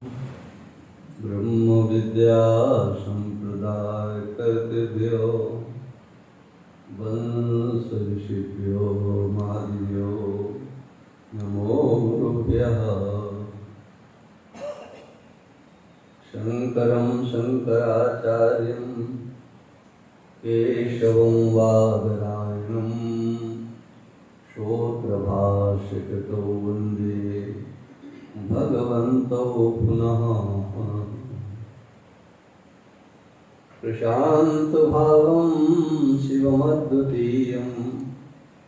ब्रह्म विद्या संप्रदाय कर्तव्यो वंश ऋषिभ्यो मादिभ्यो नमो गुरुभ्यः। शंकरं शंकराचार्यं केशवं वादरायणं श्रोत्रभाष्यकृतो वन्दे भगवन्तौ पुनः पुनः। प्रशान्तभावं शिवमद्वितीयं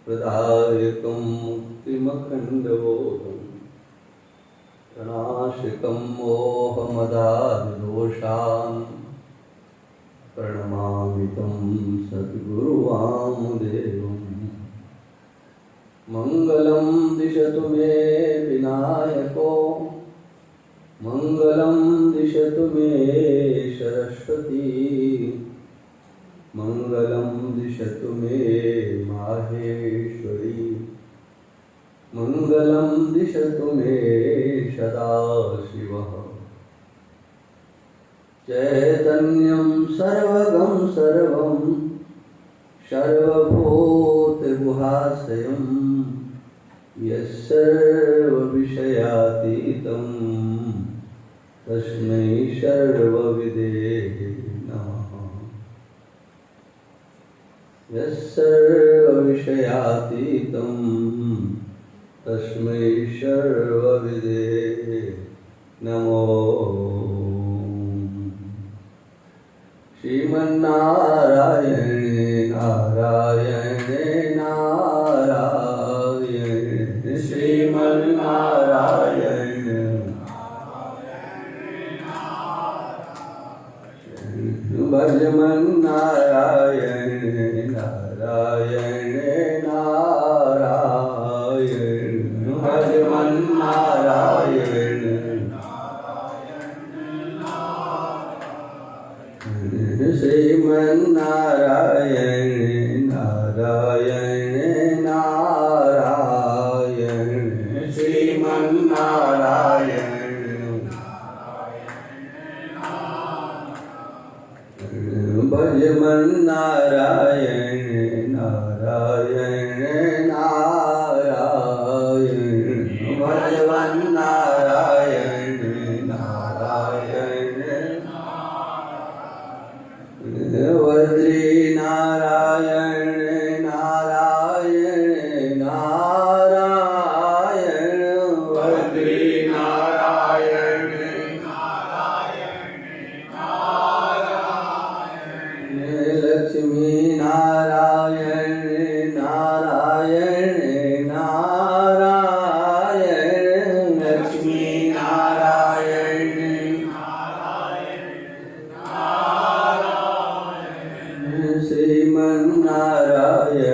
प्रदायकं मुक्तिमखण्डबोधं प्रणाशकं मोहमदादिदोषान् प्रणमामि तं सद्गुरुवामदेवम्। मंगलं दिशतु मे विनायको मंगलं दिशतु मे सरस्वती मंगलं दिशतु मे माहेश्वरी मंगलं दिशतु मे सदाशिवः। चैतन्यं सर्वगं सर्वं सर्वभूतगुहाशयं यस्सर्वविषयातीतं तस्मै सर्वविदे नमः। यस्सर्वविषयातीतं तस्मै सर्वविदे नमो। श्रीमन्नारायणे नारायणे नारायणे श्रीमन्नारायणे भजमन्नारायणे नारायणे नारायणे भजमन्नारायणे श्रीमन्नारायणे नारायणे नारायणे श्रीमन्नारायणे भजमन्नारायणे नारायणे नारायणे भजमन्नारायणे नारायणे वज्री नारायणे नारायणे नारायण वज्री नारायणे नारायणे नारायण लक्ष्मी नारायणे नारायणे नारायण लक्ष्मी नारायणे श्रीमन्नारायणे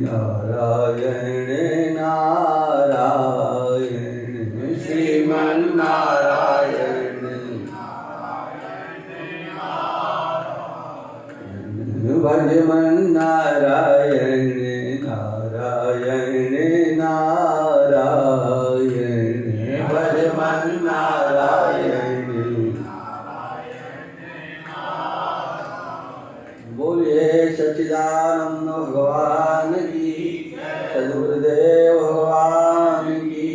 नारायणे नारायणे श्रीमन्नारायणे भजमन्नारायणे नारायणे नारायणे भजमन्नारायणे। बोलिए सच्चिदानंद भगवान की सद्गुरुदेव भगवान की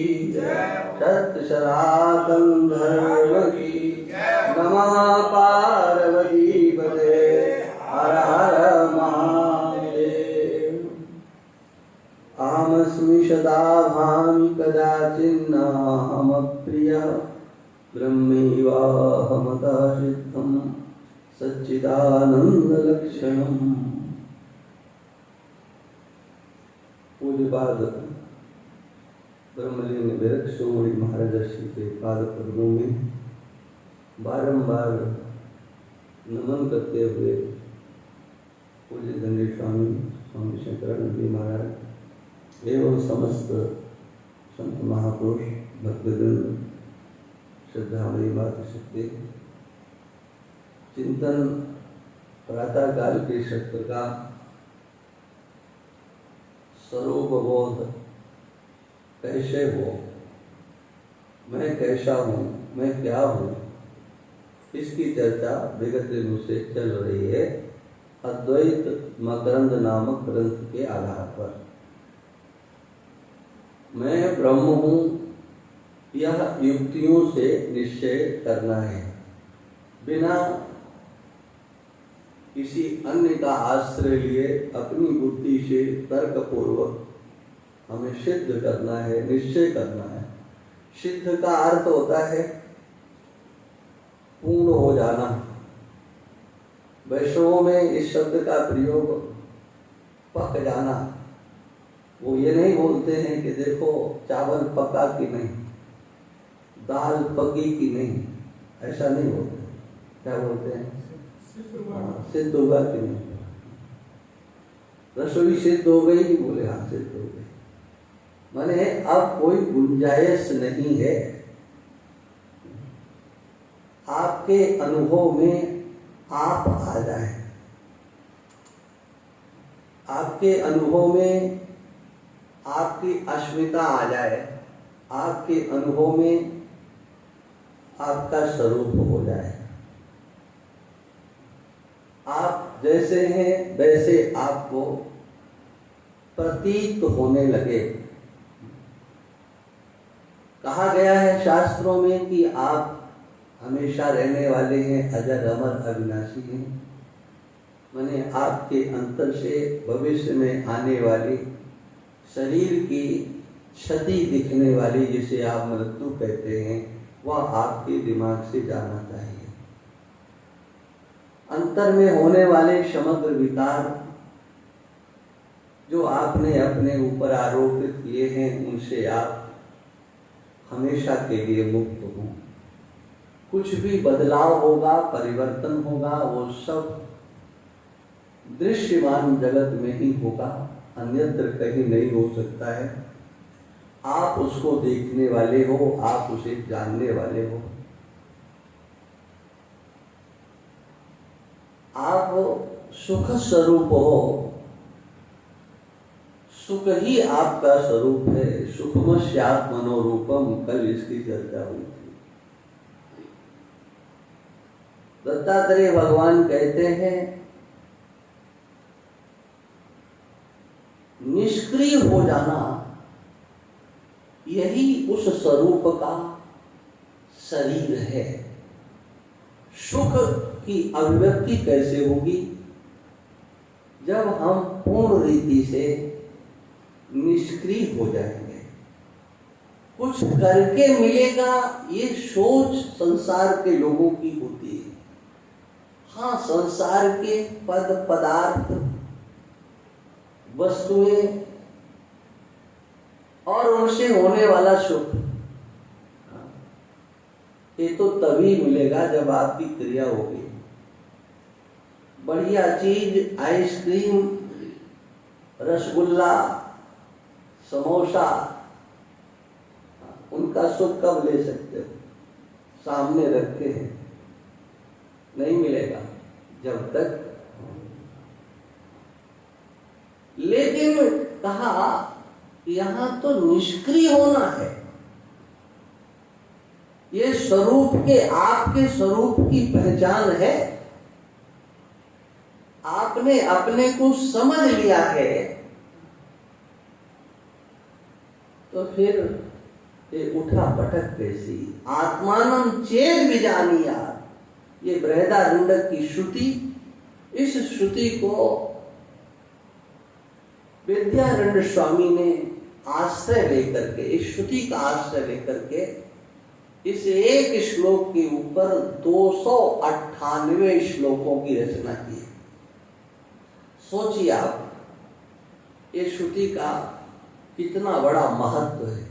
सत्य सनातन धर्म की नमः पार्वती पते हर हर महादेव। अहमस्मि सदा भामि कदाचिन्नाहमप्रियः ब्रह्मैवाहमतः सिद्धम् सच्चिदानंदलक्षणम्। पूज्यपाद ब्रह्मलीन विरक्षोमणि महाराज श्री के पाद पद्मों में बारंबार नमन करते हुए पूज्य धन्य स्वामी स्वामी शंकरानंद जी महाराज एवं समस्त संत महापुरुष भक्तजन श्रद्धामयी मातृशक्ति चिंतन प्रातः काल के सत्र का स्वरूप बोध कैसे हो, मैं कैसा हूँ, मैं क्या हूँ, इसकी चर्चा विगत दिनों से चल रही है अद्वैत मकरंद नामक ग्रंथ के आधार पर। मैं ब्रह्म हूँ, यह युक्तियों से निश्चय करना है, बिना किसी अन्य का आश्रय लिए अपनी बुद्धि से तर्क पूर्वक हमें सिद्ध करना है, निश्चय करना है। सिद्ध का अर्थ होता है पूर्ण हो जाना। वैष्णवों में इस शब्द का प्रयोग पक जाना। वो ये नहीं बोलते हैं कि देखो चावल पका कि नहीं, दाल पकी कि नहीं, ऐसा नहीं बोलते। क्या बोलते हैं? सिद्ध होगा कि नहीं, रसोई सिद्ध हो गई, बोले हाँ सिद्ध हो गई। माने अब कोई गुंजाइश नहीं है। आपके अनुभव में आप आ जाए, आपके अनुभव में आपकी अस्मिता आ जाए, आपके अनुभव में आपका स्वरूप हो जाए। आप जैसे हैं वैसे आपको प्रतीत होने लगे। कहा गया है शास्त्रों में कि आप हमेशा रहने वाले हैं, अजर अमर अविनाशी हैं। माने आपके अंतर से भविष्य में आने वाली शरीर की क्षति दिखने वाली, जिसे आप मृत्यु कहते हैं, वह आपके दिमाग से जाना चाहिए। अंतर में होने वाले समग्र विकार जो आपने अपने ऊपर आरोपित किए हैं, उनसे आप हमेशा के लिए मुक्त हो। कुछ भी बदलाव होगा, परिवर्तन होगा, वो सब दृश्यमान जगत में ही होगा, अन्यत्र कहीं नहीं हो सकता है। आप उसको देखने वाले हो, आप उसे जानने वाले हो। आप सुख स्वरूप हो, सुख ही आपका स्वरूप है। सुखमस्यात् मनोरूपम, कल इसकी चर्चा हुई थी। दत्तात्रेय भगवान कहते हैं निष्क्रिय हो जाना, यही उस स्वरूप का शरीर है। सुख की अभिव्यक्ति कैसे होगी? जब हम पूर्ण रीति से निष्क्रिय हो जाएंगे। कुछ करके मिलेगा, ये सोच संसार के लोगों की होती है। हाँ, संसार के पद पदार्थ, वस्तुएं और उनसे होने वाला सुख, ये तो तभी मिलेगा जब आपकी क्रिया होगी। बढ़िया चीज आइसक्रीम, रसगुल्ला, समोसा, उनका सुख कब ले सकते हो? सामने रखे हैं, नहीं मिलेगा जब तक। लेकिन कहा यहां तो निष्क्रिय होना है। ये स्वरूप के, आपके स्वरूप की पहचान है। आपने अपने को समझ लिया है, तो फिर ये उठा पटक कैसी? आत्मानं चेद विजानीयात्, ये बृहदारण्यक की श्रुति। इस श्रुति को विद्यारण्य स्वामी ने आश्रय लेकर के, इस श्रुति का आश्रय लेकर के, इस एक श्लोक के ऊपर 298 श्लोकों की रचना की। सोचिए आप, ये श्रुति का कितना बड़ा महत्व है।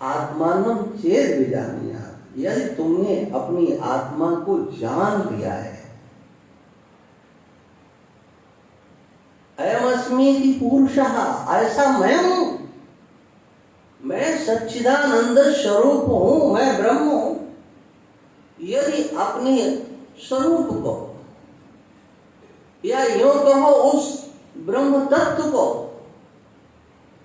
आत्मानं चेद विजानीयात्, यदि तुमने अपनी आत्मा को जान लिया है, अयमस्मि इति पुरुषः, ऐसा मैं हूं, मैं सच्चिदानंद स्वरूप हूं, मैं ब्रह्म हूं। यदि अपने स्वरूप को, या यूं कहो उस ब्रह्म तत्व को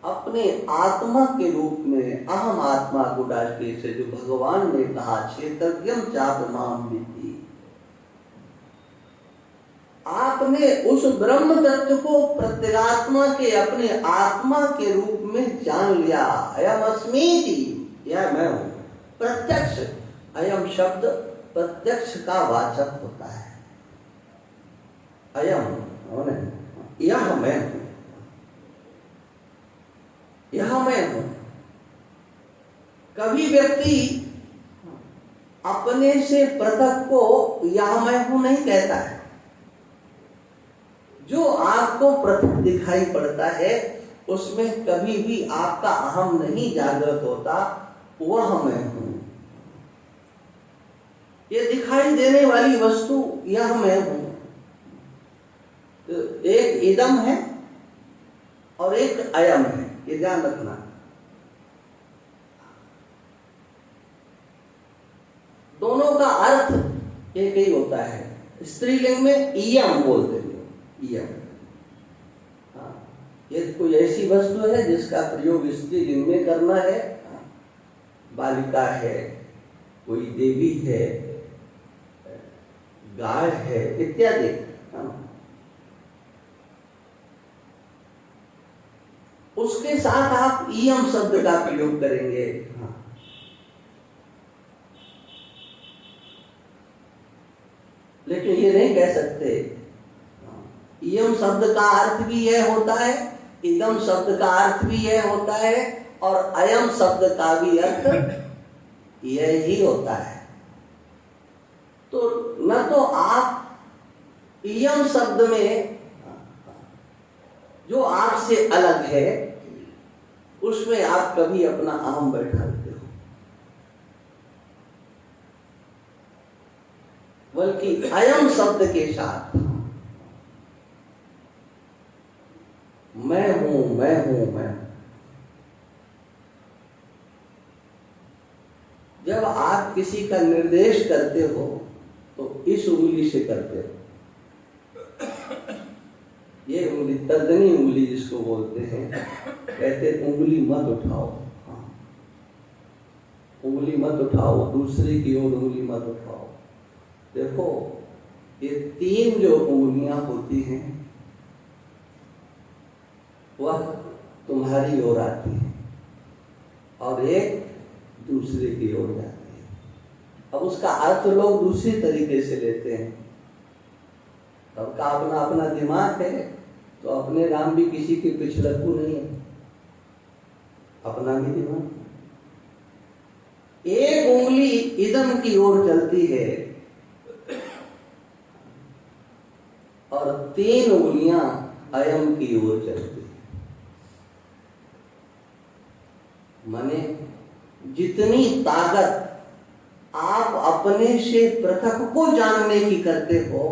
अपने आत्मा के रूप में अहम आत्मा गुडाष्टी से जो भगवान ने कहा क्षेत्रज्ञम चाप माम विद्धि, आपने उस ब्रह्म तत्व को प्रत्यगात्मा के अपने आत्मा के रूप में जान लिया। अयम अस्मीति, यह मैं हूं। प्रत्यक्ष, अयम शब्द प्रत्यक्ष का वाचक होता है। अयम यह मैं हूं, यह मैं हूं। कभी व्यक्ति अपने से पृथक को यह मैं हूं नहीं कहता है। जो आपको पृथक दिखाई पड़ता है उसमें कभी भी आपका अहम नहीं जागृत होता, वह मैं हूं। ये दिखाई देने वाली वस्तु यह मैं हूं। तो एक इदम है और एक अयम है, ये ध्यान रखना। दोनों का अर्थ एक ही होता है। स्त्रीलिंग में इयम बोलते हैं, इयम। हाँ, ये कोई ऐसी वस्तु है जिसका प्रयोग स्त्रीलिंग में करना है। बालिका है, कोई देवी है, गाय है, इत्यादि। उसके साथ आप इयम शब्द का प्रयोग करेंगे। हाँ। लेकिन ये नहीं कह सकते। इयम शब्द का अर्थ भी यह होता है, इदम शब्द का अर्थ भी यह होता है, और अयम शब्द का भी अर्थ यह ही होता है। तो न तो आप इयम शब्द में जो आपसे अलग है उसमें आप कभी अपना अहम बैठाते हो, बल्कि अयम शब्द के साथ मैं हूं, मैं हूं, मैं हूं। जब आप किसी का निर्देश करते हो तो इस उंगली से करते हो। ये उंगली, तर्जनी उंगली जिसको बोलते हैं, कहते उंगली मत उठाओ। हाँ, उंगली मत उठाओ, दूसरे की ओर उंगली मत उठाओ। देखो, ये तीन जो उंगलियां होती हैं वह तुम्हारी ओर आती है और एक दूसरे की ओर जाती है। अब उसका अर्थ लोग दूसरी तरीके से लेते हैं। सबका अपना अपना दिमाग है, तो अपने नाम भी किसी के पिछलक्कू नहीं है, अपना भी दिमाग। एक उंगली इदम की ओर चलती है और तीन उंगलियां अयम की ओर चलती है। माने जितनी ताकत आप अपने से पृथक को जानने की करते हो,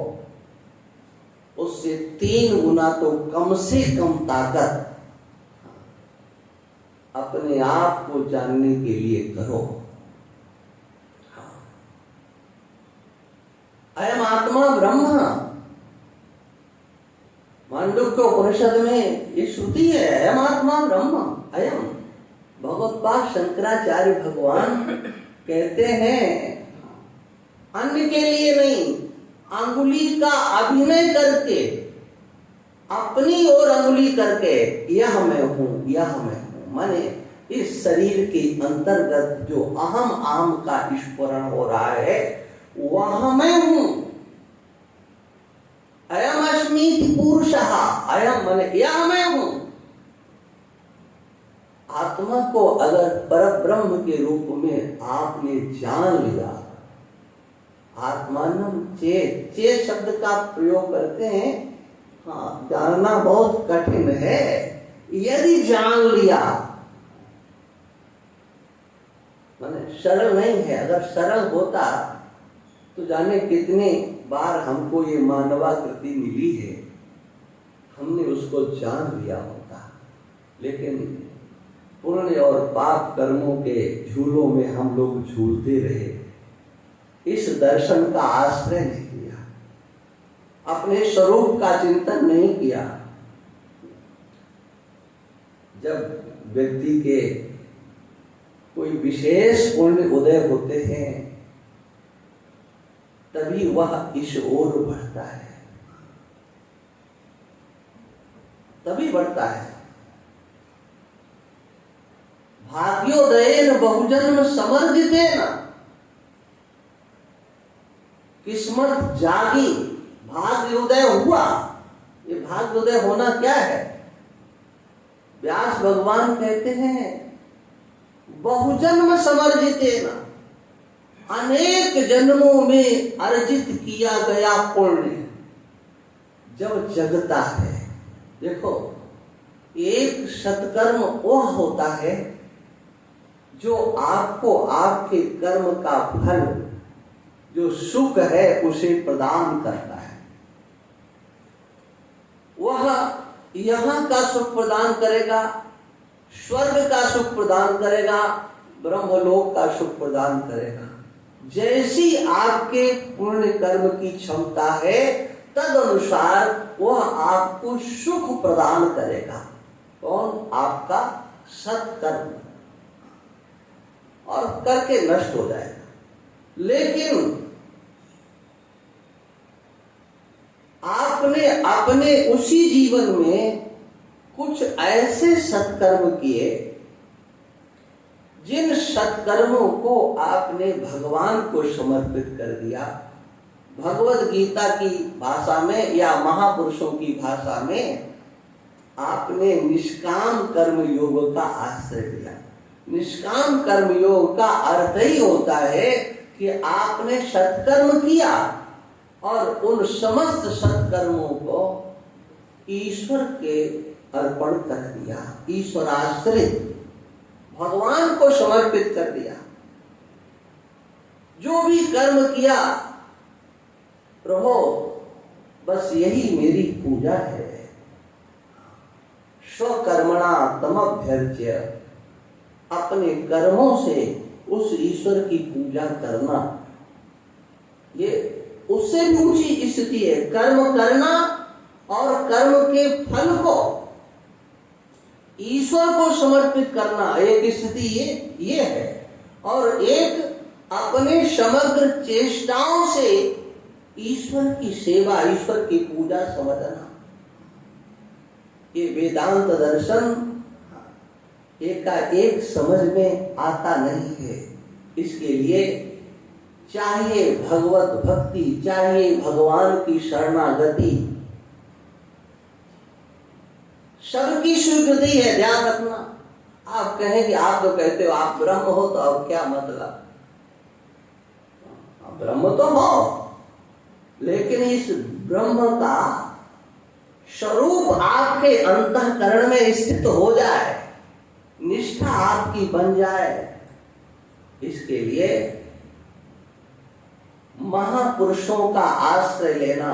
उससे 3 गुना तो कम से कम ताकत अपने आप को जानने के लिए करो। अयम आत्मा ब्रह्म, मांडुक्य उपनिषद में ये श्रुति है, अयम आत्मा ब्रह्म। अयम भगवत्पाद शंकराचार्य भगवान कहते हैं, अन्य के लिए नहीं, अंगुली का अभिनय करके, अपनी ओर अंगुली करके, यह मैं हूं, यह मैं हूं। माने इस शरीर के अंतर्गत जो अहम आम का स्फुरण हो रहा है वह मैं हूं। अयम अस्मीति पुरुषः, अयम माने यह मैं हूं। आत्मा को अगर परब्रह्म के रूप में आपने जान लिया, आत्मानम चेत, चेत शब्द का प्रयोग करते हैं। हाँ, जानना बहुत कठिन है। यदि जान लिया, माने सरल नहीं है। अगर सरल होता तो जाने कितने बार हमको ये मानवाकृति मिली है, हमने उसको जान लिया होता। लेकिन पुण्य और पाप कर्मों के झूलों में हम लोग झूलते रहे, इस दर्शन का आश्रय नहीं किया, अपने स्वरूप का चिंतन नहीं किया। जब व्यक्ति के कोई विशेष पुण्य उदय होते हैं तभी वह इस ओर बढ़ता है, तभी बढ़ता है। भाग्योदयेन बहुजन्म समर्जितेन, किस्मत जागी, भाग्योदय हुआ। ये भाग्योदय होना क्या है? व्यास भगवान कहते हैं बहुजन्म समर्जितेन, अनेक जन्मों में अर्जित किया गया पुण्य जब जगता है। देखो, एक सत्कर्म वह होता है जो आपको आपके कर्म का फल, जो सुख है, उसे प्रदान करता है। वह यहाँ का सुख प्रदान करेगा, स्वर्ग का सुख प्रदान करेगा, ब्रह्मलोक का सुख प्रदान करेगा। जैसी आपके पुण्य कर्म की क्षमता है तद अनुसार वह आपको सुख प्रदान करेगा। कौन? आपका सत्कर्म, और करके नष्ट हो जाएगा। लेकिन आपने अपने उसी जीवन में कुछ ऐसे सत्कर्म किए जिन सत्कर्मों को आपने भगवान को समर्पित कर दिया। भगवद गीता की भाषा में या महापुरुषों की भाषा में आपने निष्काम कर्म योग का आश्रय लिया। निष्काम कर्म योग का अर्थ ही होता है कि आपने सत्कर्म किया और उन समस्त सत्कर्मों को ईश्वर के अर्पण कर दिया, ईश्वराश्रित भगवान को समर्पित कर दिया। जो भी कर्म किया, प्रभु बस यही मेरी पूजा है। स्वकर्मणा तमभ्यर्च्य, अपने कर्मों से उस ईश्वर की पूजा करना, ये उससे भी ऊंची स्थिति है। कर्म करना और कर्म के फल को ईश्वर को समर्पित करना, एक स्थिति ये है। और एक अपने समग्र चेष्टाओं से ईश्वर की सेवा, ईश्वर की पूजा समझना। ये वेदांत दर्शन एकाएक समझ में आता नहीं है। इसके लिए चाहिए भगवत भक्ति, चाहिए भगवान की शरणागति, सबकी स्वीकृति है। ध्यान रखना, आप कहें कि आप तो कहते हो आप ब्रह्म हो, तो अब क्या मतलब? ब्रह्म तो हो, लेकिन इस ब्रह्म का स्वरूप आपके अंतःकरण में स्थित हो जाए, निष्ठा आपकी बन जाए, इसके लिए महापुरुषों का आश्रय लेना,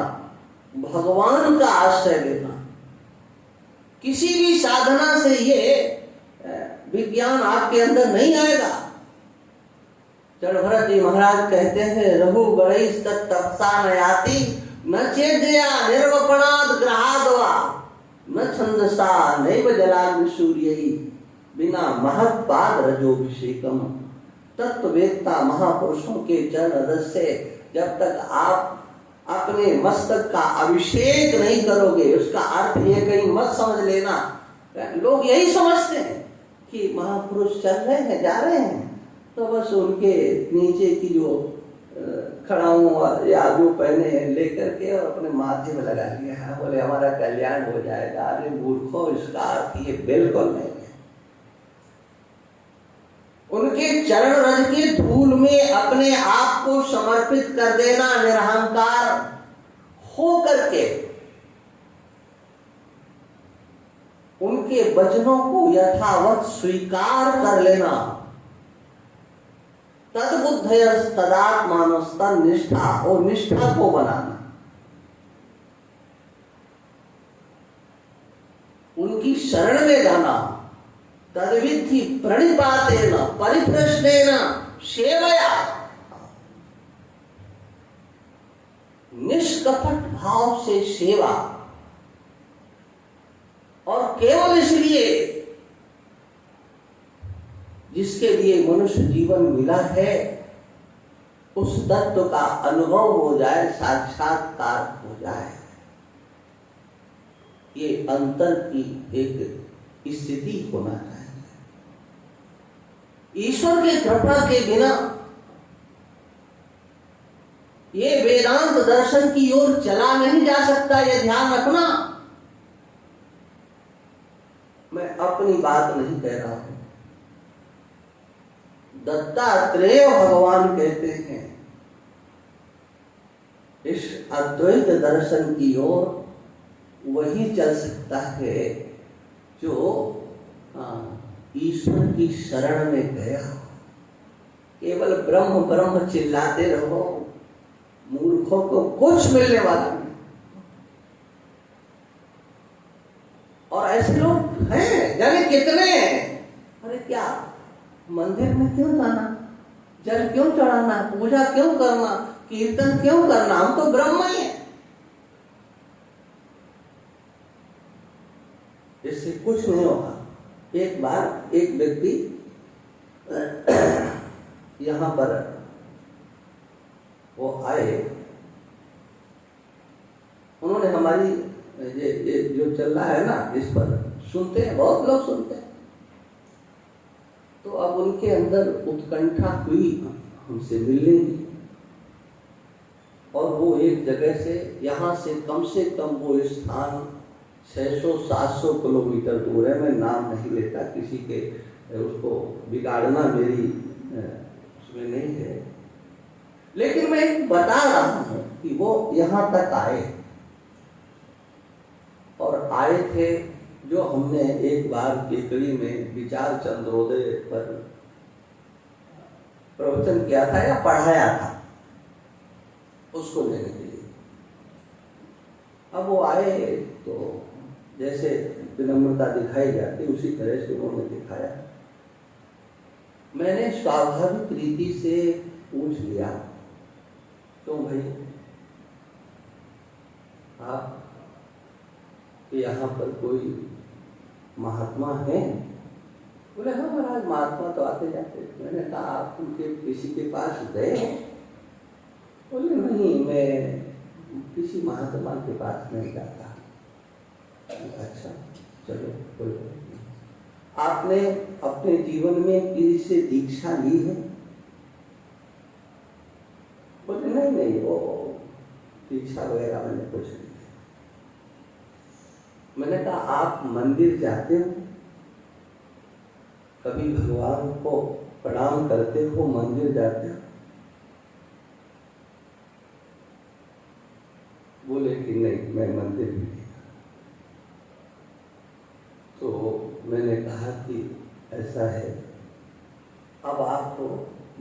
भगवान का आश्रय लेना। किसी भी साधना से ये विज्ञान आपके अंदर नहीं आएगा। चरभरत जी महाराज कहते हैं, रघु गणेश तत्सा नयाति न चेदया निर्वपणाद ग्रहादवा न छंदसा नैव जलाग्नि सूर्यई बिना महत्पाद रजोभिषेकम। तत्ववेत्ता महापुरुषों के चरण रस से जब तक आप अपने मस्तक का अभिषेक नहीं करोगे, उसका अर्थ ये कहीं मत समझ लेना। लोग यही समझते हैं कि महापुरुष चल रहे हैं, जा रहे हैं, तो बस उनके नीचे की जो खड़ाऊं या जो पहने हैं लेकर के और अपने माथे में लगा लिया है, बोले हमारा कल्याण हो जाएगा। अरे मूर्खों, इसका अर्थ ये बिल्कुल नहीं है। उनके चरण रज के धूल में अपने आप को समर्पित कर देना, निरहंकार हो करके उनके वचनों को यथावत स्वीकार कर लेना। तद्बुद्धयस्तदात्मानस्तद निष्ठा, और निष्ठा को बनाना, उनकी शरण में जाना। तद्विद्धि प्रणिपातेन परिप्रश्नेन सेवया, निष्कपट भाव से सेवा। और केवल इसलिए जिसके लिए मनुष्य जीवन मिला है, उस तत्व का अनुभव हो जाए, साक्षात्कार हो जाए। ये अंतर की एक स्थिति होना चाहिए। ईश्वर की कृपा के बिना ये वेदांत दर्शन की ओर चला नहीं जा सकता, ये ध्यान रखना। मैं अपनी बात नहीं कह रहा हूं, दत्तात्रेय भगवान कहते हैं इस अद्वैत दर्शन की ओर वही चल सकता है जो ईश्वर की शरण में गया। केवल ब्रह्म ब्रह्म चिल्लाते रहो, मूर्खों को कुछ मिलने वाला नहीं। और ऐसे लोग हैं, जाने कितने हैं। अरे क्या मंदिर में क्यों जाना, जल क्यों चढ़ाना, पूजा क्यों करना, कीर्तन क्यों करना, हम तो ब्रह्म ही हैं। इससे कुछ नहीं होगा। एक बार एक व्यक्ति यहां पर वो आए, उन्होंने हमारी ये जो चल रहा है ना, इस पर सुनते हैं, बहुत लोग सुनते हैं। तो अब उनके अंदर उत्कंठा हुई हमसे मिलने की, और वो एक जगह से, यहाँ से कम वो स्थान 600-700 किलोमीटर दूर है। मैं नाम नहीं लेता, किसी के उसको बिगाड़ना मेरी उसमें नहीं है, लेकिन मैं बता रहा हूं कि वो यहाँ तक आए, और आए थे जो हमने एक बार केकड़ी में विचार चंद्रोदय पर प्रवचन किया था या पढ़ाया था, उसको लेने के लिए। अब वो आए तो जैसे विनम्रता दिखाई जाती, उसी तरह से उन्होंने दिखाया। मैंने स्वाभाविक रीति से पूछ लिया, तो भाई आप यहाँ पर कोई महात्मा है? बोले हाँ महाराज, महात्मा तो आते जाते। मैंने कहा आप उनके किसी के पास गए? बोले नहीं, मैं किसी महात्मा के पास नहीं जाता। अच्छा चलो, कोई बात नहीं। आपने अपने जीवन में किसी से दीक्षा ली है? बोले नहीं नहीं, वो दीक्षा वगैरह मैंने कुछ नहीं। मैंने कहा आप मंदिर जाते हो, कभी भगवान को प्रणाम करते हो, मंदिर जाते हो? बोले कि नहीं, मैं मंदिर भी नहीं। तो मैंने कहा कि ऐसा है, अब आप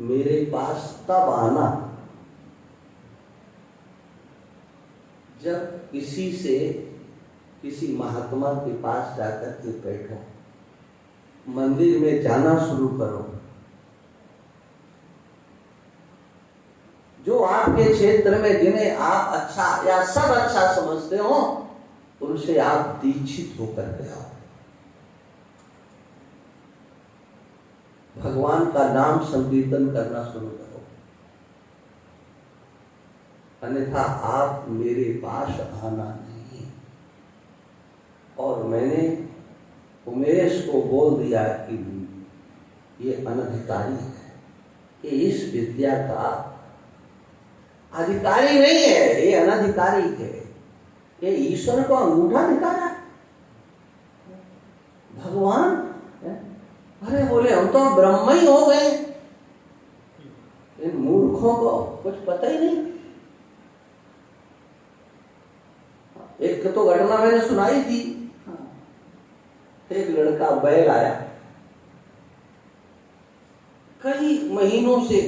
मेरे पास तब आना जब किसी महात्मा के पास जाकर के बैठो, मंदिर में जाना शुरू करो। जो आपके क्षेत्र में जिन्हें आप अच्छा या सब अच्छा समझते हो, उनसे आप दीक्षित होकर के आओ। भगवान का नाम संकीर्तन करना शुरू करो, अन्यथा आप मेरे पास आना नहीं। और मैंने उमेश को बोल दिया कि ये अनधिकारी है, ये इस विद्या का अधिकारी नहीं है, ये अनधिकारी है, ये ईश्वर को अंगूठा दिखाना है। भगवान, अरे बोले हम तो ब्रह्म ही हो गए, इन मूर्खों को कुछ पता ही नहीं। एक तो घटना मैंने सुनाई थी, एक लड़का बैल आया, कई महीनों से,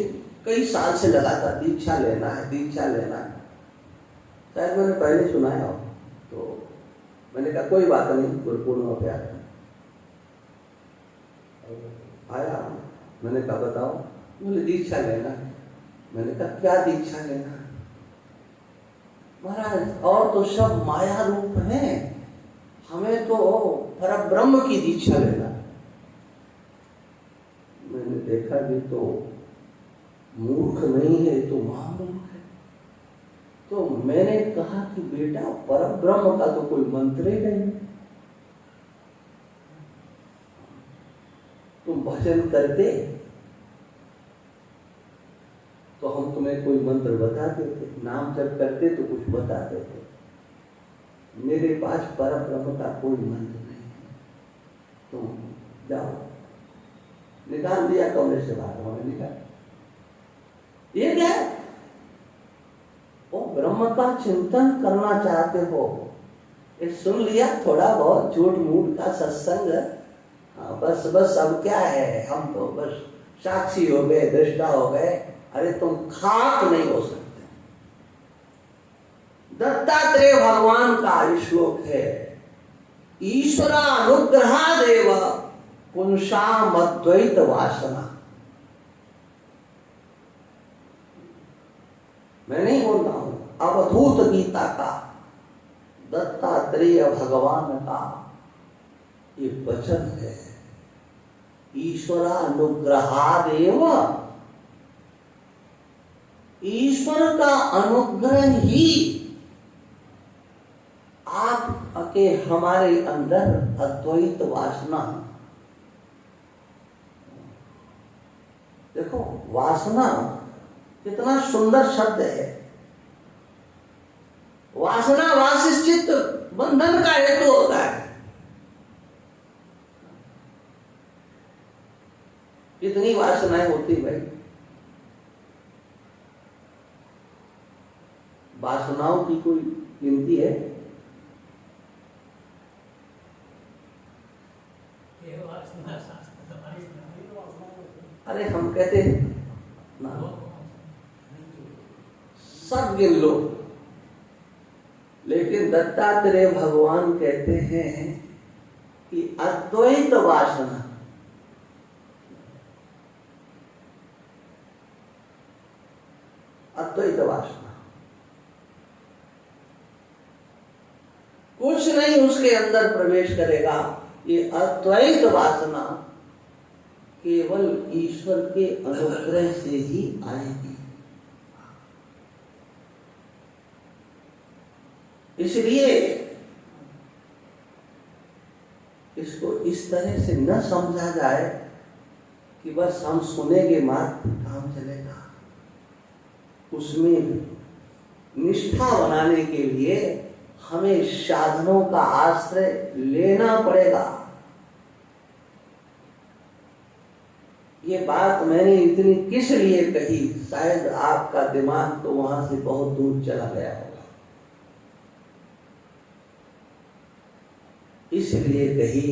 कई साल से लगातार दीक्षा लेना है, दीक्षा लेना है। शायद मैंने पहले सुनाया हो, तो मैंने कहा कोई बात नहीं, गुरुपूर्णिमा पे आया। मैंने कहा बताओ? बोले दीक्षा लेना है। मैंने कहा क्या दीक्षा लेना है? महाराज और तो सब माया रूप है, हमें तो परब्रह्म की दीक्षा लेना। देखा कि तो मूर्ख नहीं है, तो महामूर्ख है। तो मैंने कहा कि बेटा परब्रह्म का तो कोई मंत्र ही नहीं, तुम भजन करते तो हम तुम्हें कोई मंत्र बता देते, नाम जब करते तो कुछ बता देते। मेरे पास परब्रह्म का कोई मंत्र नहीं है, तुम जाओ। निकाल दिया कमरे से बाहर, उन्होंने निकाल। ये क्या है? वो ब्रह्म का चिंतन करना चाहते हो, ये सुन लिया थोड़ा बहुत झूठ मूठ का सत्संग, बस बस अब क्या है, हम तो बस साक्षी हो गए, दृष्टा हो गए। अरे तुम खाक नहीं हो सकते। दत्तात्रेय भगवान का श्लोक है, ईश्वरानुग्रहादेव पुंसाम अद्वैत वासना। मैं नहीं बोल रहा हूं, अवधूत गीता का दत्तात्रेय भगवान का ये वचन है। ईश्वरानुग्रहादेव, ईश्वर का अनुग्रह ही आपके हमारे अंदर अद्वैत वासना। देखो वासना कितना सुंदर शब्द है। वासना वासिष्ठित बंधन का हेतु होता है। कितनी वासनाएं होती भाई? वासनाओं की कोई गिनती है? अरे हम कहते ना, सब गिन लो, लेकिन दत्तात्रेय भगवान कहते हैं कि अद्वैत वासना, अद्वैत वासना कुछ नहीं उसके अंदर प्रवेश करेगा। ये अद्वैत वासना केवल ईश्वर के अनुग्रह से ही आएगी। इसलिए इसको इस तरह से न समझा जाए कि बस हम सुनेंगे मात्र काम चलेगा। उसमें निष्ठा बनाने के लिए हमें साधनों का आश्रय लेना पड़ेगा। ये बात मैंने इतनी किस लिए कही, शायद आपका दिमाग तो वहां से बहुत दूर चला गया होगा, इसलिए कही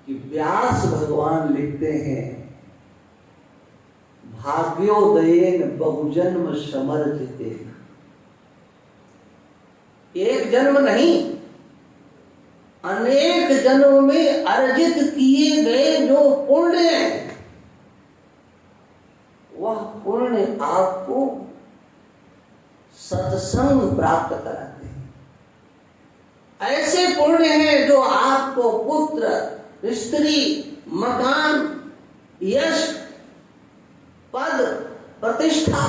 कि व्यास भगवान लिखते हैं, भाग्योदयेन बहुजन्म समर्जिते। एक जन्म नहीं, अनेक जन्म में अर्जित किए गए जो पुण्य है, वह पुण्य आपको सत्संग प्राप्त कराते हैं। ऐसे पुण्य हैं जो आपको पुत्र, स्त्री, मकान, यश, पद, प्रतिष्ठा,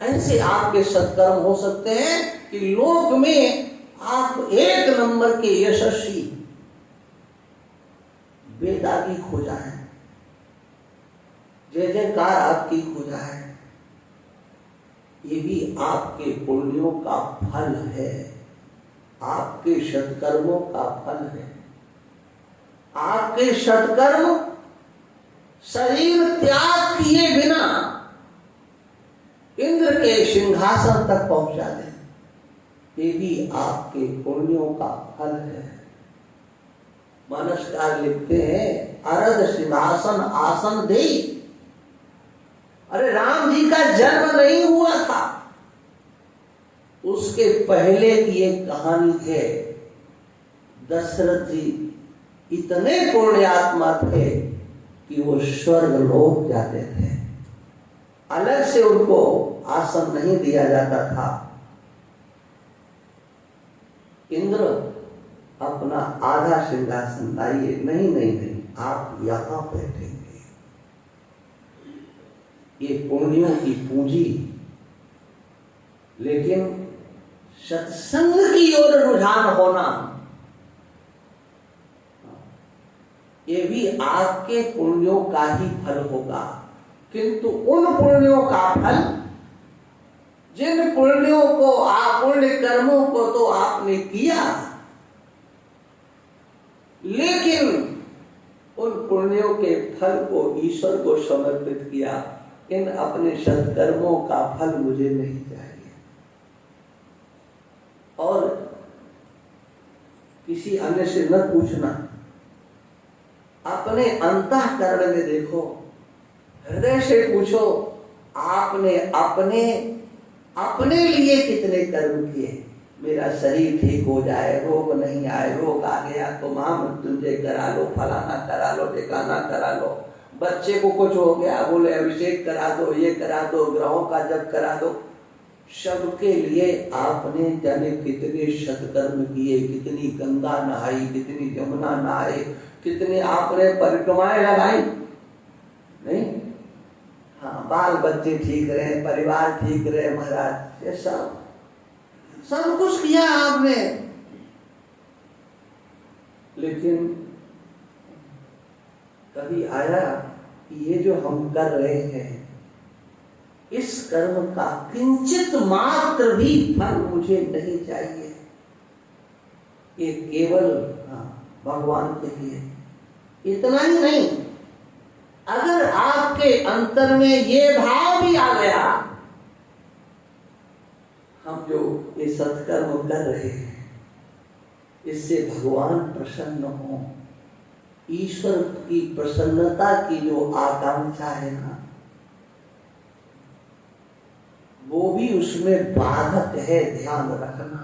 ऐसे आपके सत्कर्म हो सकते हैं कि लोक में आप एक नंबर के यशस्वी वेदागी हो जाए, जय जयकार आपकी हो जाए। ये भी आपके पुण्यों का फल है, आपके सत्कर्मों का फल है। आपके सत्कर्म शरीर त्याग किए बिना इंद्र के सिंहासन तक पहुंचा दे, ये भी आपके पुण्यों का फल है। मानसकार लिखते हैं, अरद सिंहासन आसन दे। अरे राम जी का जन्म नहीं हुआ था, उसके पहले की एक कहानी है। दशरथ जी इतने पुण्यात्मा थे कि वो स्वर्ग लोक जाते थे, अलग से उनको आसन नहीं दिया जाता था। इंद्र अपना आधा सिंहासन लाइए, नहीं नहीं नहीं, आप यहां बैठेंगे। ये पुण्यों की पूंजी, लेकिन सत्संग की ओर रुझान होना, ये भी आपके पुण्यों का ही फल होगा। किंतु उन पुण्यों का फल, जिन पुण्यों को आप, पुण्य कर्मों को तो आपने किया, लेकिन उन पुण्यों के फल को ईश्वर को समर्पित किया। इन अपने सत्कर्मों का फल मुझे नहीं चाहिए। और किसी अन्य से न पूछना, अपने अंतःकरण में देखो, हृदय से पूछो, आपने अपने लिए कितने कर्म किए। मेरा शरीर ठीक हो जाए, रोग नहीं आए, रोग आ गया तो महामृत्युंजय करा लो, फलाना करा लो, ठिकाना करा लो। बच्चे को कुछ हो गया, बोले अभिषेक करा दो, ये करा दो, ग्रहों का जप करा दो। सबके लिए आपने जाने कितने सत्कर्म किए, कितनी गंगा नहाई, कितनी यमुना नहाए, कितनी आपने परिक्रमाएं लगाई। नहीं, हाँ, बाल बच्चे ठीक रहे, परिवार ठीक रहे महाराज, ये सब कुछ किया आपने। लेकिन कभी आया कि ये जो हम कर रहे हैं, इस कर्म का किंचित मात्र भी फल मुझे नहीं चाहिए। ये केवल भगवान के लिए। इतना ही नहीं, अगर आपके अंतर में ये भाव भी आ गया, हम जो ये सत्कर्म कर रहे हैं, इससे भगवान प्रसन्न हो, ईश्वर की प्रसन्नता की जो आकांक्षा है ना, वो भी उसमें बाधक है। ध्यान रखना,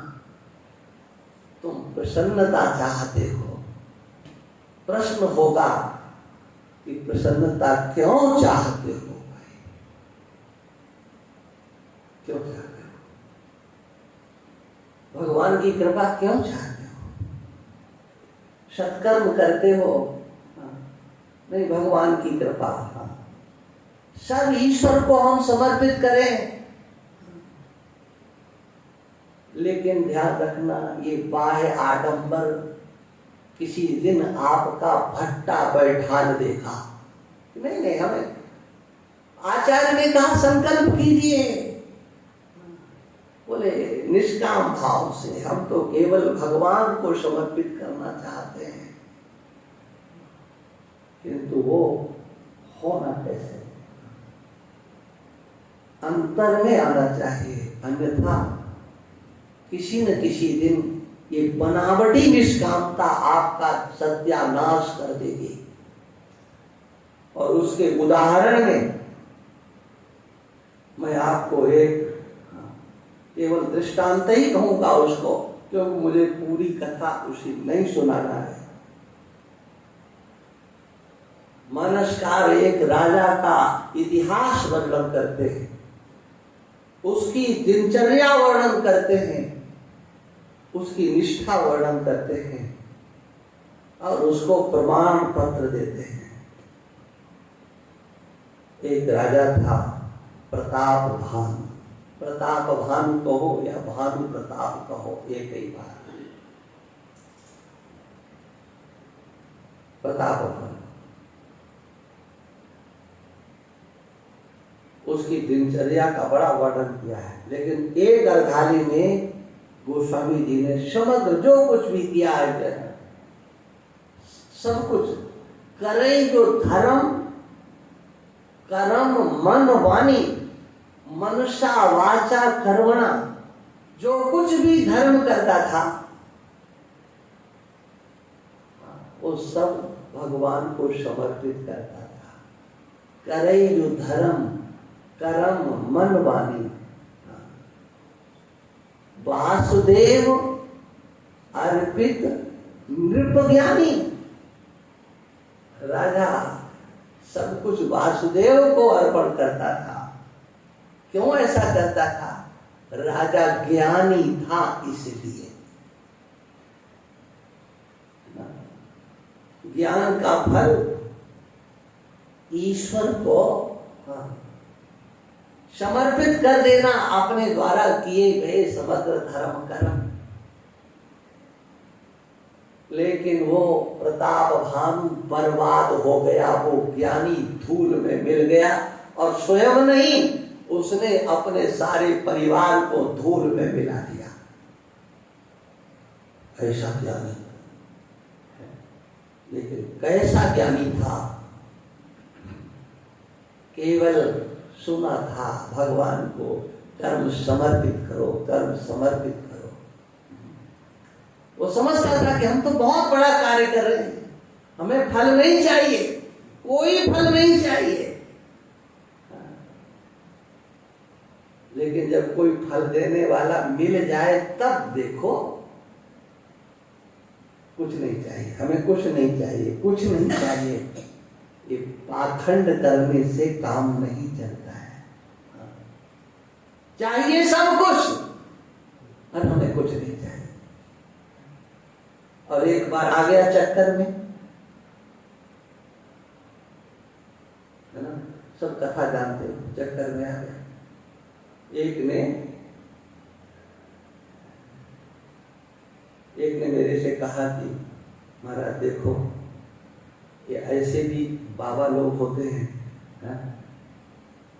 तुम प्रसन्नता चाहते हो, प्रश्न होगा कि प्रसन्नता क्यों चाहते हो, क्यों चाहते हो, भगवान की कृपा क्यों चाहते हो, सत्कर्म करते हो, नहीं भगवान की कृपा, सब ईश्वर को हम समर्पित करें। लेकिन ध्यान रखना, ये बाह्य आडंबर किसी दिन आपका भट्टा बैठान देगा। नहीं, हमें आचार्य ने कहा संकल्प कीजिए, बोले निष्काम भाव से, हम तो केवल भगवान को समर्पित करना चाहते हैं। किंतु वो होना कैसे, अंतर में आना चाहिए, अन्यथा किसी न किसी दिन ये बनावटी निष्कामता आपका सत्यानाश कर देगी। और उसके उदाहरण में मैं आपको एक केवल दृष्टांत ही कहूंगा उसको, क्योंकि मुझे पूरी कथा उसी नहीं सुनाना है। मानसकार एक राजा का इतिहास वर्णन करते हैं, उसकी दिनचर्या वर्णन करते हैं, उसकी निष्ठा वर्णन करते हैं और उसको प्रमाण पत्र देते हैं। एक राजा था प्रताप भानु, प्रताप भानु कहो या भानु प्रताप कहो, एक ही बात है। प्रताप भानु, उसकी दिनचर्या का बड़ा वर्णन किया है। लेकिन एक अर्धाली में गोस्वामी जी ने समग्र जो कुछ भी किया है, सब कुछ करे जो धर्म, कर्म, मन, वाणी, मनसा वाचा कर्मणा, जो कुछ भी धर्म करता था वो सब भगवान को समर्पित करता था। करे जो धर्म, कर्म, मन, वाणी, वासुदेव अर्पित नृप ज्ञानी। राजा सब कुछ वासुदेव को अर्पण करता था। क्यों ऐसा करता था? राजा ज्ञानी था इसलिए। ज्ञान का फल ईश्वर को समर्पित कर देना, अपने द्वारा किए गए समग्र धर्म कर्म। लेकिन वो प्रताप भानु बर्बाद हो गया, वो ज्ञानी धूल में मिल गया, और स्वयं नहीं, उसने अपने सारे परिवार को धूल में मिला दिया। ऐसा ज्ञानी, लेकिन कैसा ज्ञानी था? केवल सुना था भगवान को, कर्म समर्पित करो, कर्म समर्पित करो। वो समझता था कि हम तो बहुत बड़ा कार्य कर रहे हैं, हमें फल नहीं चाहिए, कोई फल नहीं चाहिए। लेकिन जब कोई फल देने वाला मिल जाए तब देखो, कुछ नहीं चाहिए, हमें कुछ नहीं चाहिए, कुछ नहीं चाहिए। ये पाखंड करने से काम नहीं चलता है। चाहिए सब कुछ और हमें कुछ नहीं चाहिए। और एक बार आ गया चक्कर में, है ना, सब कथा जानते हो, चक्कर में आ गया। एक ने मेरे से कहा कि महाराज देखो, ये ऐसे भी बाबा लोग होते हैं, है?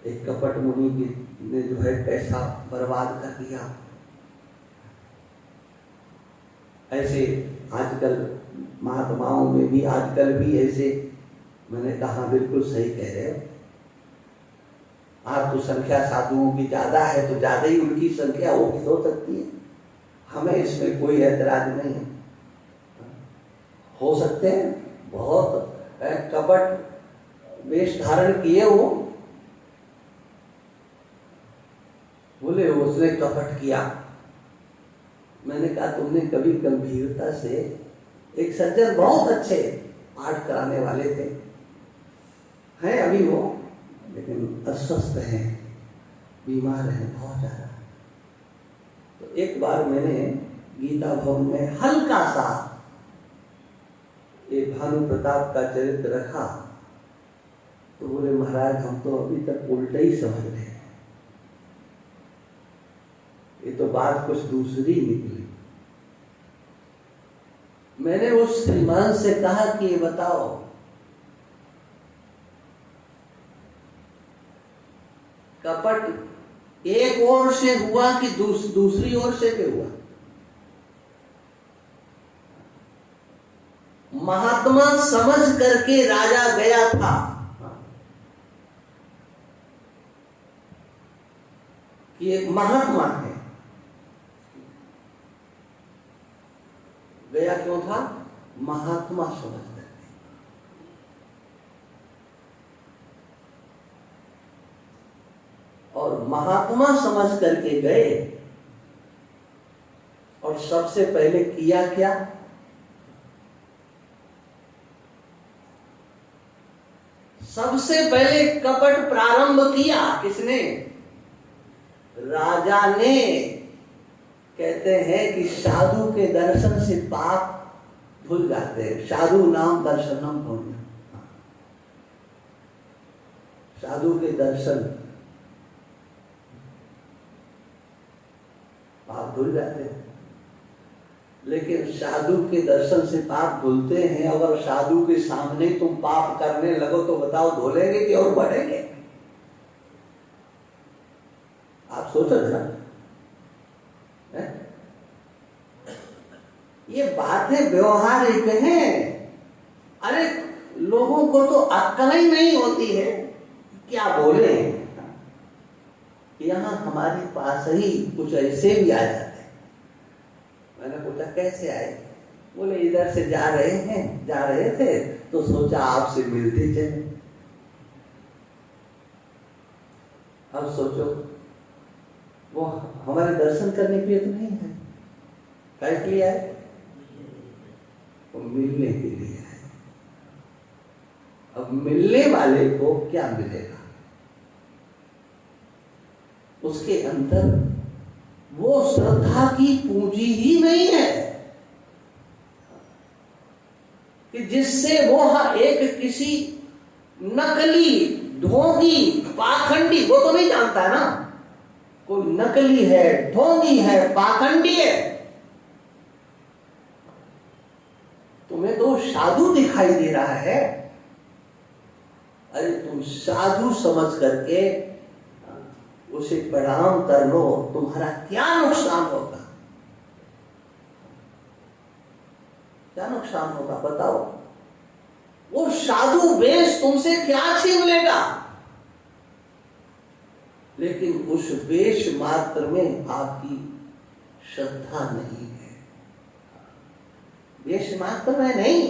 एक कपट मुनि ने जो है पैसा बर्बाद कर दिया। ऐसे आजकल महात्माओं में भी आजकल भी ऐसे, मैंने कहा बिल्कुल सही कह रहे हो आप, तो संख्या साधुओं की ज्यादा है तो ज्यादा ही उनकी संख्या हो सकती है, हमें इसमें कोई ऐतराज नहीं है। हो सकते हैं बहुत कपट वेश धारण किए हो, बोले उसने कपट किया। मैंने कहा तुमने कभी गंभीरता से, एक सज्जन बहुत अच्छे पाठ कराने वाले थे, हैं अभी वो, लेकिन अस्वस्थ हैं, बीमार हैं बहुत ज्यादा। तो एक बार मैंने गीता भवन में हल्का सा ये भानु प्रताप का चरित्र रखा, तो बोले महाराज हम तो अभी तक उल्टा ही समझ रहे हैं, ये तो बात कुछ दूसरी निकली। मैंने उस श्रीमान से कहा कि ये बताओ, कपट एक ओर से हुआ कि दूसरी ओर से भी हुआ? महात्मा समझ करके राजा गया था, कि एक महात्मा है, गया क्यों था? महात्मा समझ करके। और महात्मा समझ करके गए, और सबसे पहले किया क्या? सबसे पहले कपट प्रारंभ किया किसने? राजा ने। कहते हैं कि साधु के दर्शन से पाप धुल जाते हैं, साधु नाम दर्शनम पुण्य। साधु के दर्शन पाप धुल जाते हैं। लेकिन साधु के दर्शन से पाप धुलते हैं, अगर साधु के सामने तुम पाप करने लगो तो बताओ धुलेंगे कि और बढ़ेंगे? आप सोचो जरा, ये बातें व्यवहारिक हैं। अरे लोगों को तो अक्ल ही नहीं होती है, क्या बोले। यहाँ हमारे पास ही कुछ ऐसे भी आ जाते हैं। मैंने पूछा कैसे आए? बोले इधर से जा रहे थे तो सोचा आपसे मिलते चले। अब सोचो, वो हमारे दर्शन करने के लिए तो नहीं है, कैसे लिए आए? वो मिलने के लिए है। अब मिलने वाले को क्या मिलेगा? उसके अंदर वो श्रद्धा की पूंजी ही नहीं है कि जिससे वो एक किसी नकली, ढोंगी, पाखंडी, वो तो नहीं जानता है ना, कोई नकली है, ढोंगी है, पाखंडी है, तुम्हें तो साधु दिखाई दे रहा है। अरे तुम साधु समझ करके उसे प्रणाम कर लो, तुम्हारा क्या नुकसान होगा? क्या नुकसान होगा बताओ? वो साधु वेश तुमसे क्या छीन लेगा? लेकिन उस वेश मात्र में आपकी श्रद्धा नहीं है। वेश मात्र में नहीं,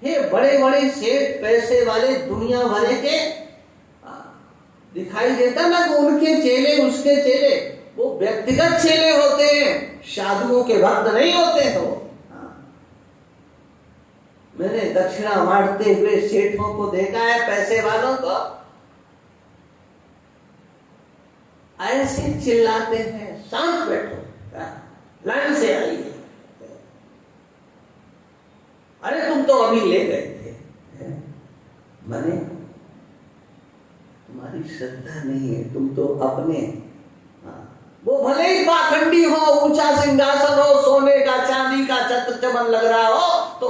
ये बड़े बड़े सेठ, पैसे वाले, दुनिया भरे के दिखाई देता ना कि उनके चेले, उसके चेले, वो व्यक्तिगत चेले होते हैं, साधुओं के भक्त नहीं होते हैं वो। मैंने दक्षिणा बांटते हुए सेठों को देखा है, पैसे वालों को ऐसे चिल्लाते हैं, शांत बैठो, लाइन से आइए, अरे तुम तो अभी ले गए थे। माने तुम्हारी श्रद्धा नहीं है, तुम तो अपने, वो भले ही पाखंडी हो, ऊंचा सिंहासन हो, सोने का चांदी का छत्र चमन लग रहा हो, तो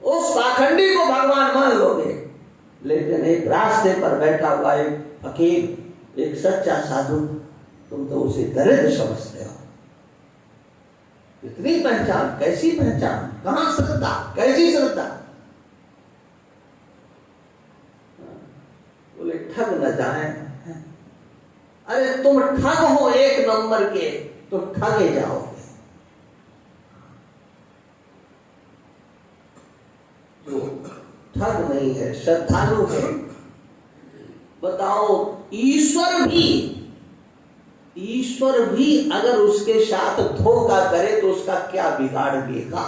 उस पाखंडी को भगवान मान लोगे। लेकिन एक रास्ते पर बैठा हुआ एक फकीर, एक सच्चा साधु, तुम तो उसे दरिद्र समझते हो। इतनी पहचान, कैसी पहचान, कहां श्रद्धा, कैसी श्रद्धा? बोले ठग न जाए। अरे तुम ठग हो एक नंबर के, तो ठगे जाओगे। जो ठग नहीं है, श्रद्धालु है, बताओ ईश्वर भी अगर उसके साथ धोखा करे तो उसका क्या बिगाड़ देगा?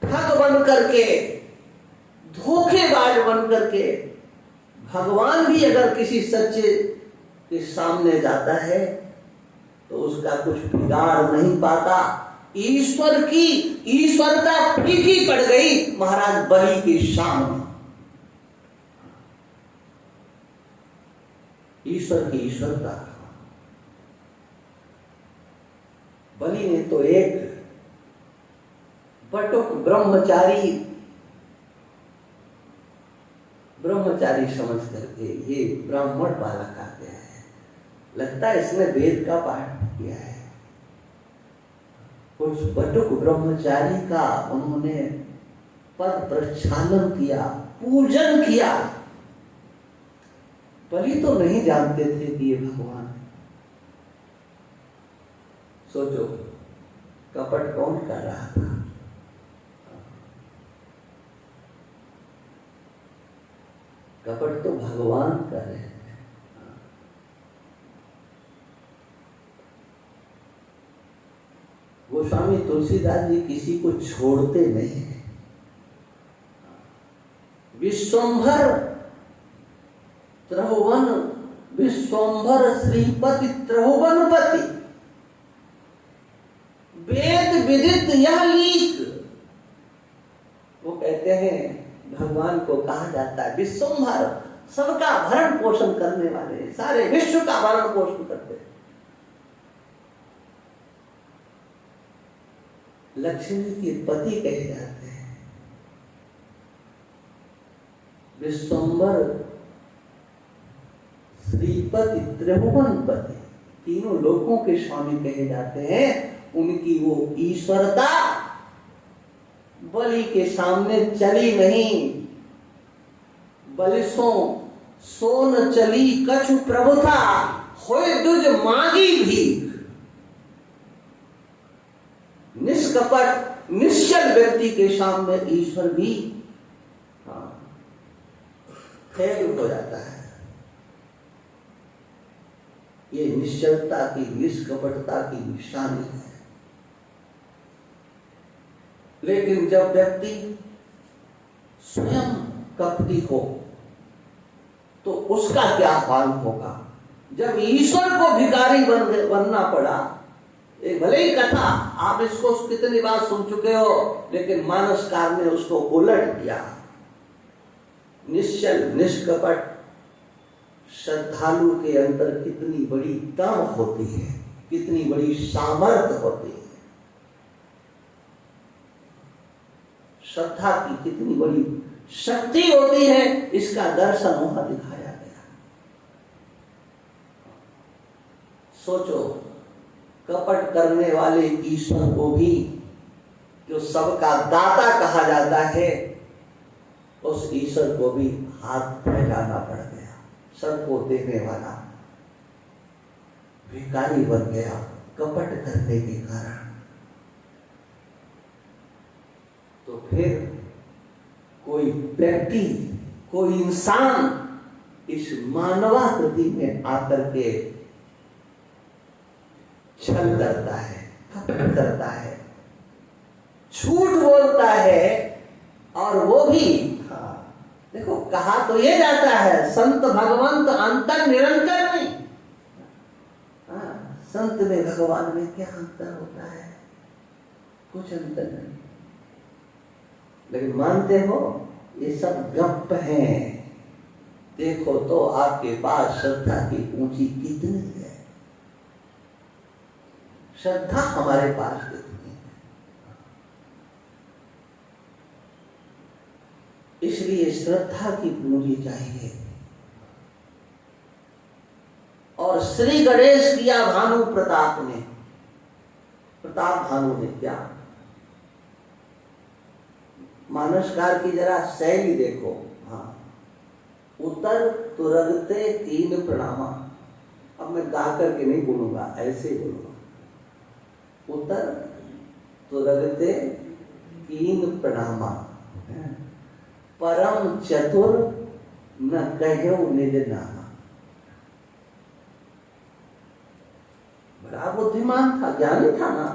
ठग बन करके, धोखेबाज बन करके भगवान भी अगर किसी सच्चे के सामने जाता है तो उसका कुछ बिगाड़ नहीं पाता। ईश्वरता फीकी पड़ गई महाराज बलि के सामने। ईश्वर की ईश्वरता, बलि ने तो एक बटुक ब्रह्मचारी समझ करके ये ब्राह्मण बालक आ गया है, लगता है इसने वेद का पाठ किया है। उस बटुक ब्रह्मचारी का उन्होंने पद प्रक्षालन किया, पूजन किया। बलि तो नहीं जानते थे कि ये भगवान है। सोचो कपट कौन कर रहा था? कपट तो भगवान कर रहे थे। गोस्वामी तुलसीदास जी किसी को छोड़ते नहीं है। विश्वंभर श्रीपति त्रिभुवनपति, वेद विदित यह लीक। वो कहते हैं भगवान को कहा जाता है विश्वंभर, सबका भरण पोषण करने वाले, सारे विश्व का भरण पोषण करते हैं। लक्ष्मी के पति कहे जाते हैं। विश्वंभर श्रीपति त्रिभुवनपति, तीनों लोकों के स्वामी कहे जाते हैं। उनकी वो ईश्वरता बलि के सामने चली नहीं। बलिसों सोन चली कछु प्रभुता, होए दुज मांगी भी। निष्कपट निश्चल व्यक्ति के सामने ईश्वर भी फेल हो जाता है। ये निश्चलता की, निष्कपटता की निशानी है। लेकिन जब व्यक्ति स्वयं कपटी हो तो उसका क्या हाल होगा? जब ईश्वर को भिखारी बनना पड़ा, एक भले ही कथा आप इसको कितनी बार सुन चुके हो, लेकिन मानसकार ने उसको उलट दिया। निश्चल निष्कपट श्रद्धालु के अंदर कितनी बड़ी दम होती है, कितनी बड़ी सामर्थ्य होती है, श्रद्धा की कितनी बड़ी शक्ति होती है, इसका दर्शन वहां दिखाया गया। सोचो, कपट करने वाले ईश्वर को भी, जो सबका दाता कहा जाता है, उस ईश्वर को भी हाथ फैलाना पड़ गया। सबको देने वाला भिखारी बन गया कपट करने के कारण। तो फिर कोई व्यक्ति, कोई इंसान इस मानवाकृति में आकर के छल करता है, कपट करता है, झूठ बोलता है, और वो भी देखो कहा तो ये जाता है संत भगवंत अंतर निरंतर नहीं। संत में भगवान में क्या अंतर होता है? कुछ अंतर नहीं। लेकिन मानते हो ये सब गप हैं। देखो तो आपके पास श्रद्धा की पूंजी कितनी है, श्रद्धा हमारे पास कितनी है। इसलिए श्रद्धा की पूंजी चाहिए। और श्री गणेश किया भानु प्रताप ने, प्रताप भानु ने क्या, मानसकार की जरा शैली देखो। हाँ, उतर तुरगते तीन प्रणामा। अब मैं गा करके नहीं बोलूंगा, ऐसे बोलूंगा। उतर तुरगते तीन प्रणामा, परम चतुर न कहो निज नामा। बड़ा बुद्धिमान था, ज्ञानी था ना,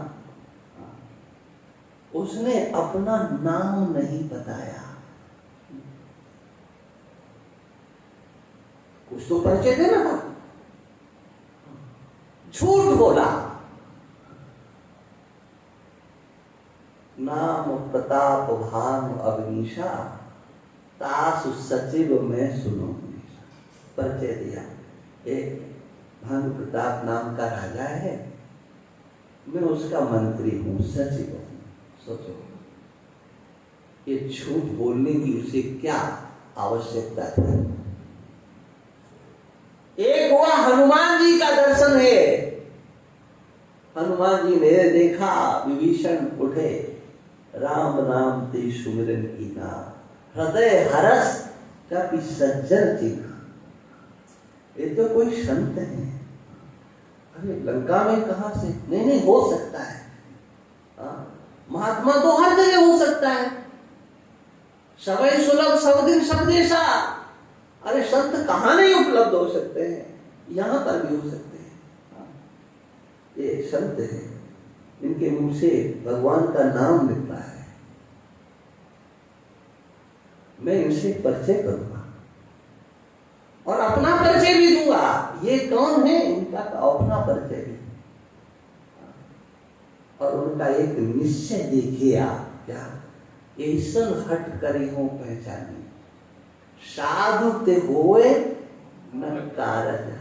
उसने अपना नाम नहीं बताया। कुछ तो परिचय देना था, झूठ बोला। नाम प्रताप भानु अग्निशा, तासु सचिव में सुनो। परिचय दिया, एक भानु प्रताप नाम का राजा है, मैं उसका मंत्री हूं, सचिव हूं। सोचो ये झूठ बोलने की उसे क्या आवश्यकता थी। एक हुआ हनुमान जी का दर्शन है। हनुमान जी ने देखा, विभीषण उठे, राम नाम ते सुमिरन की नाम, हृदय हरस कपि सज्जन चिन्ह। ये तो कोई संत है। अरे लंका में कहां से? नहीं हो सकता है। महात्मा तो हर जगह हो सकता है। सवै सुलभ सब दिन सब देशा। अरे संत कहां नहीं उपलब्ध हो सकते हैं, यहां पर भी हो सकते हैं। ये संत है, इनके मुंह से भगवान का नाम निकला है। मैं इनसे परिचय करूंगा और अपना परिचय भी दूंगा। ये कौन है, इनका अपना परिचय भी। और उनका एक निश्चय देखिए आप, क्या ऐसन हट करी हो पहचानी, साधु ते होए न कारज।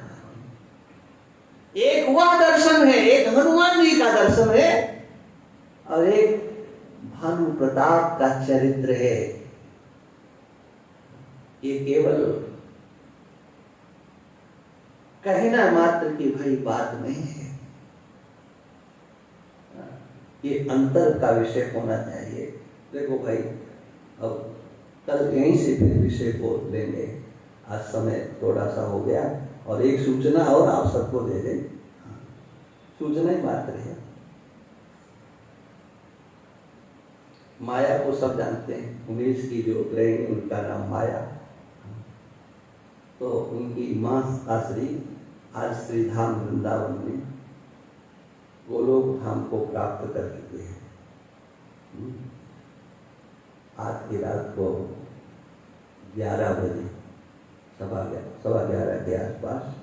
एक वह दर्शन है, एक हनुमान जी का दर्शन है, और एक भानु प्रताप का चरित्र है। ये केवल कहना मात्र की भाई बात नहीं है, ये अंतर का विषय होना चाहिए। देखो भाई, अब कल यहीं से फिर विषय को लेंगे। आज समय थोड़ा सा हो गया, और एक सूचना और आप सबको दे दें। सूचना ही मात्र है। माया को सब जानते हैं, उमेश की जो गृहिणी उनका नाम माया। तो उनकी मां आश्री आज श्रीधाम वृंदावन में गोलोक धाम को प्राप्त कर चुके हैं। आज की रात को 11 बजे, सवा 11 के आसपास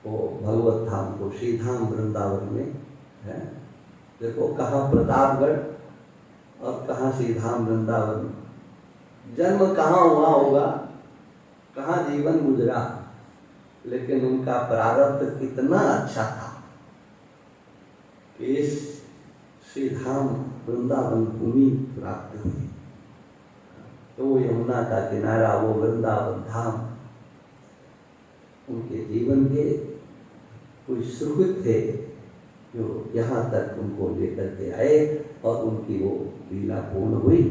वो भगवत धाम को, श्रीधाम वृंदावन में है। देखो कहाँ प्रतापगढ़ और कहाँ श्री धाम वृंदावन, जन्म कहाँ हुआ होगा, कहाँ जीवन गुजरा, लेकिन उनका प्रारब्ध कितना अच्छा था कि इस श्री धाम वृंदावन भूमि प्राप्त हुई। तो वो यमुना का किनारा, वो वृंदावन धाम, उनके जीवन के कोई सुकृत थे जो यहाँ तक उनको लेकर के आए और उनकी वो लीला पूर्ण हुई।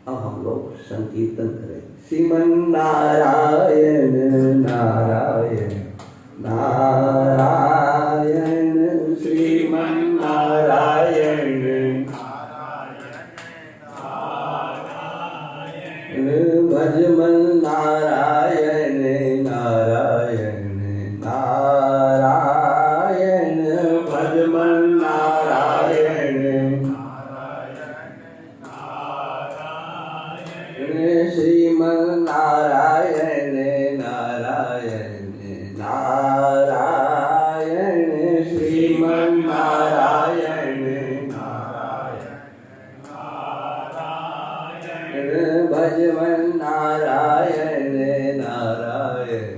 अब हम लोग संकीर्तन करें। श्रीमन नारायण नारायण नारायण, श्रीमन नारायण भजमन नारायण नारायण नारायण, भजमन नारायण श्रीमन नारायण नारायण नारायण, श्रीमन नारायण भजमन नारायण नारायण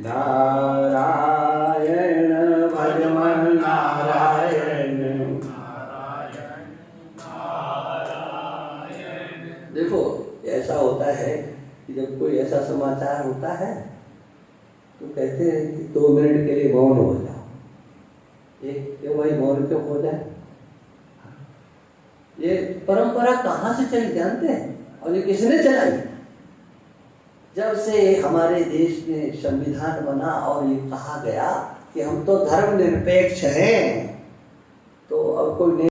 नारायण, भजमन नारायण। देखो ऐसा होता है कि जब कोई ऐसा समाचार होता है तो कहते हैं कि 2 मिनट के लिए मौन हो जाओ। एक क्यों भाई मौन क्यों हो जाए? ये परंपरा कहाँ से चली जानते हैं? और ये किसने चलाई? जब से हमारे देश में संविधान बना और ये कहा गया कि हम तो धर्मनिरपेक्ष हैं, तो अब कोई